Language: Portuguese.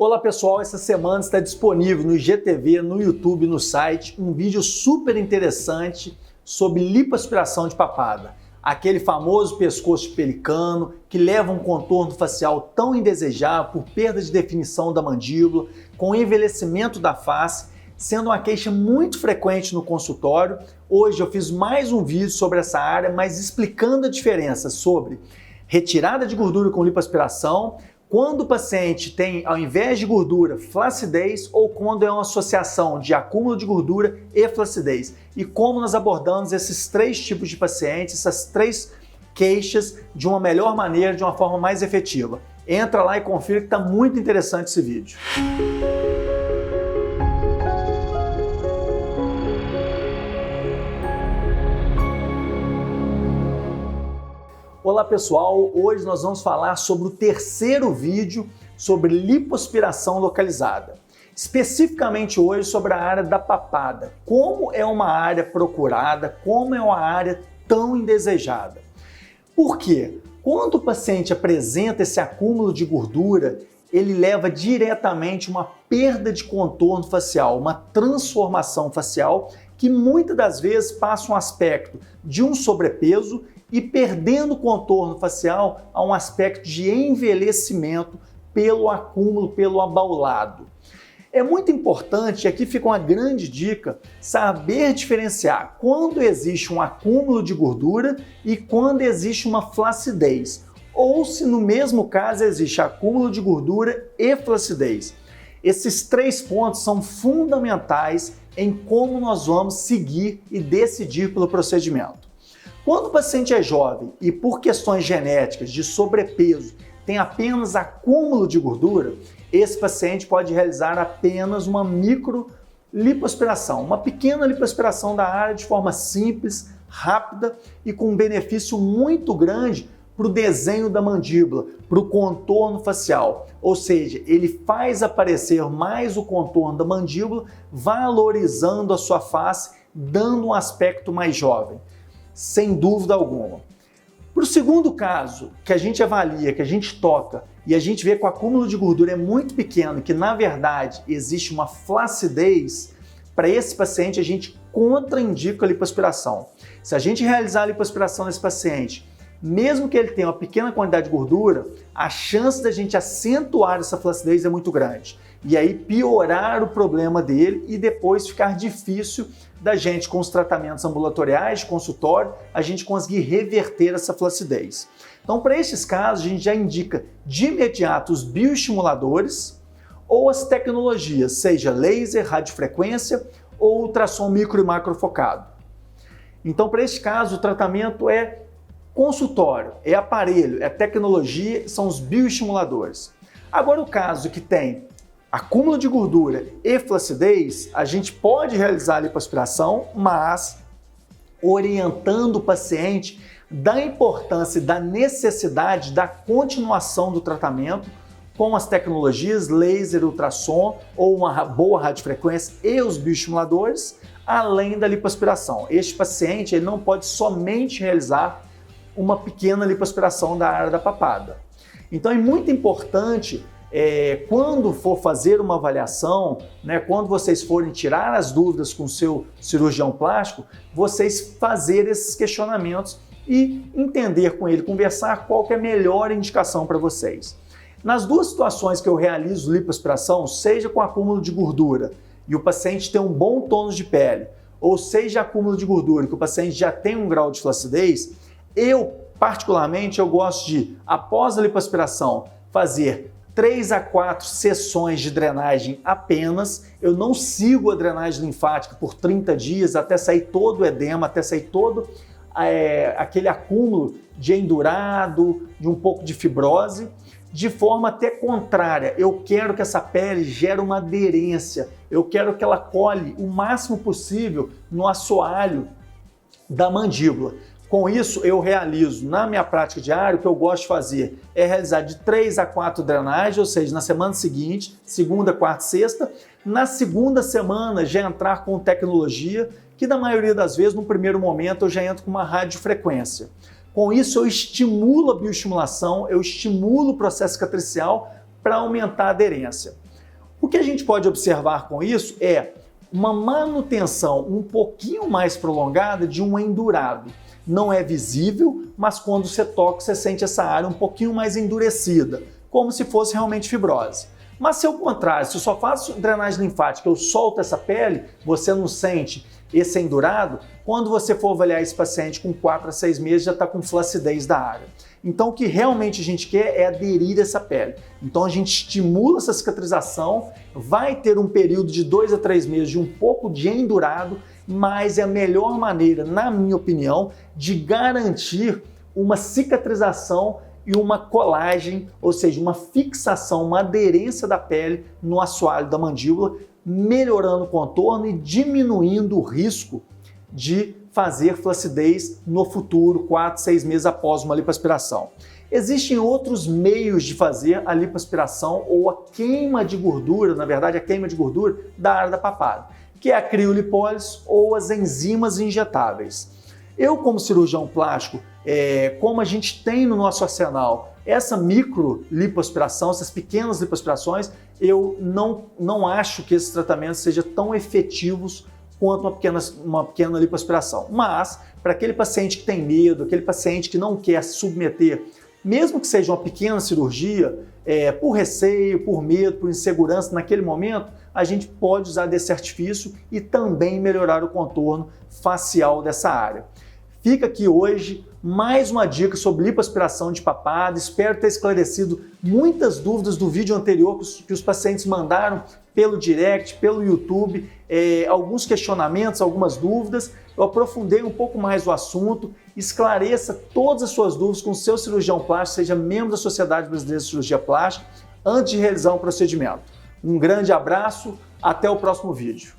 Olá pessoal, essa semana está disponível no IGTV, no YouTube, no site, um vídeo super interessante sobre lipoaspiração de papada. Aquele famoso pescoço de pelicano que leva um contorno facial tão indesejável por perda de definição da mandíbula, com envelhecimento da face, sendo uma queixa muito frequente no consultório. Hoje eu fiz mais um vídeo sobre essa área, mas explicando a diferença sobre retirada de gordura com lipoaspiração, quando o paciente tem, ao invés de gordura, flacidez ou quando é uma associação de acúmulo de gordura e flacidez. E como nós abordamos esses três tipos de pacientes, essas três queixas de uma melhor maneira, de uma forma mais efetiva. Entra lá e confira que está muito interessante esse vídeo. Olá pessoal, hoje nós vamos falar sobre o terceiro vídeo sobre lipoaspiração localizada. Especificamente hoje sobre a área da papada. Como é uma área procurada, como é uma área tão indesejada. Por quê? Quando o paciente apresenta esse acúmulo de gordura, ele leva diretamente uma perda de contorno facial, uma transformação facial que muitas das vezes passa um aspecto de um sobrepeso e perdendo o contorno facial a um aspecto de envelhecimento pelo acúmulo, pelo abaulado. É muito importante, e aqui fica uma grande dica, saber diferenciar quando existe um acúmulo de gordura e quando existe uma flacidez, ou se no mesmo caso existe acúmulo de gordura e flacidez. Esses três pontos são fundamentais em como nós vamos seguir e decidir pelo procedimento. Quando o paciente é jovem e por questões genéticas de sobrepeso tem apenas acúmulo de gordura, esse paciente pode realizar apenas uma micro lipoaspiração, uma pequena lipoaspiração da área de forma simples, rápida e com um benefício muito grande para o desenho da mandíbula, para o contorno facial. Ou seja, ele faz aparecer mais o contorno da mandíbula, valorizando a sua face, dando um aspecto mais jovem. Sem dúvida alguma. Para o segundo caso, que a gente avalia, que a gente toca e a gente vê que o acúmulo de gordura é muito pequeno, que na verdade existe uma flacidez, para esse paciente a gente contraindica a lipoaspiração. Se a gente realizar a lipoaspiração nesse paciente, mesmo que ele tenha uma pequena quantidade de gordura, a chance da gente acentuar essa flacidez é muito grande. E aí piorar o problema dele e depois ficar difícil da gente, com os tratamentos ambulatoriais de consultório, a gente conseguir reverter essa flacidez. Então, para esses casos, a gente já indica de imediato os bioestimuladores ou as tecnologias, seja laser, radiofrequência ou ultrassom micro e macrofocado. Então, para esse caso, o tratamento é consultório, é aparelho, é tecnologia, são os bioestimuladores. Agora, o caso que tem acúmulo de gordura e flacidez, a gente pode realizar a lipoaspiração, mas orientando o paciente da importância e da necessidade da continuação do tratamento com as tecnologias laser, ultrassom ou uma boa radiofrequência e os bioestimuladores, além da lipoaspiração. Este paciente ele não pode somente realizar uma pequena lipoaspiração da área da papada. Então é muito importante quando for fazer uma avaliação, quando vocês forem tirar as dúvidas com o seu cirurgião plástico, vocês fazerem esses questionamentos e entender com ele, conversar qual que é a melhor indicação para vocês. Nas duas situações que eu realizo lipoaspiração, seja com acúmulo de gordura e o paciente tem um bom tônus de pele, ou seja acúmulo de gordura que o paciente já tem um grau de flacidez, particularmente, eu gosto de, após a lipoaspiração, fazer 3 a 4 sessões de drenagem apenas. Eu não sigo a drenagem linfática por 30 dias até sair todo o edema, até sair todo aquele acúmulo de endurado, de um pouco de fibrose, de forma até contrária. Eu quero que essa pele gere uma aderência, eu quero que ela cole o máximo possível no assoalho da mandíbula. Com isso, eu realizo na minha prática diária, o que eu gosto de fazer é realizar de 3 a 4 drenagens, ou seja, na semana seguinte, segunda, quarta e sexta. Na segunda semana, já entrar com tecnologia, que na maioria das vezes, no primeiro momento, eu já entro com uma radiofrequência. Com isso, eu estimulo a bioestimulação, eu estimulo o processo cicatricial para aumentar a aderência. que a gente pode observar com isso é uma manutenção um pouquinho mais prolongada de um endurado. Não é visível, mas quando você toca, você sente essa área um pouquinho mais endurecida, como se fosse realmente fibrose. Mas se ao contrário, se eu só faço drenagem linfática, eu solto essa pele, você não sente esse endurado, quando você for avaliar esse paciente com 4 a 6 meses, já está com flacidez da área. Então o que realmente a gente quer é aderir essa pele. Então a gente estimula essa cicatrização, vai ter um período de 2 a 3 meses de um pouco de endurado, mas é a melhor maneira, na minha opinião, de garantir uma cicatrização e uma colagem, ou seja, uma fixação, uma aderência da pele no assoalho da mandíbula, melhorando o contorno e diminuindo o risco de fazer flacidez no futuro, 4, 6 meses após uma lipoaspiração. Existem outros meios de fazer a lipoaspiração ou a queima de gordura, na verdade a queima de gordura da área da papada, que é a criolipólise ou as enzimas injetáveis. Eu, como cirurgião plástico, como a gente tem no nosso arsenal essa micro lipoaspiração, essas pequenas lipoaspirações, eu não acho que esses tratamentos sejam tão efetivos quanto uma pequena lipoaspiração. Mas, para aquele paciente que tem medo, aquele paciente que não quer se submeter, mesmo que seja uma pequena cirurgia, por receio, por medo, por insegurança naquele momento, a gente pode usar desse artifício e também melhorar o contorno facial dessa área. Fica aqui hoje mais uma dica sobre lipoaspiração de papada. Espero ter esclarecido muitas dúvidas do vídeo anterior que os pacientes mandaram pelo direct, pelo YouTube, alguns questionamentos, algumas dúvidas. Eu aprofundei um pouco mais o assunto. Esclareça todas as suas dúvidas com o seu cirurgião plástico, seja membro da Sociedade Brasileira de Cirurgia Plástica, antes de realizar um procedimento. Um grande abraço, até o próximo vídeo.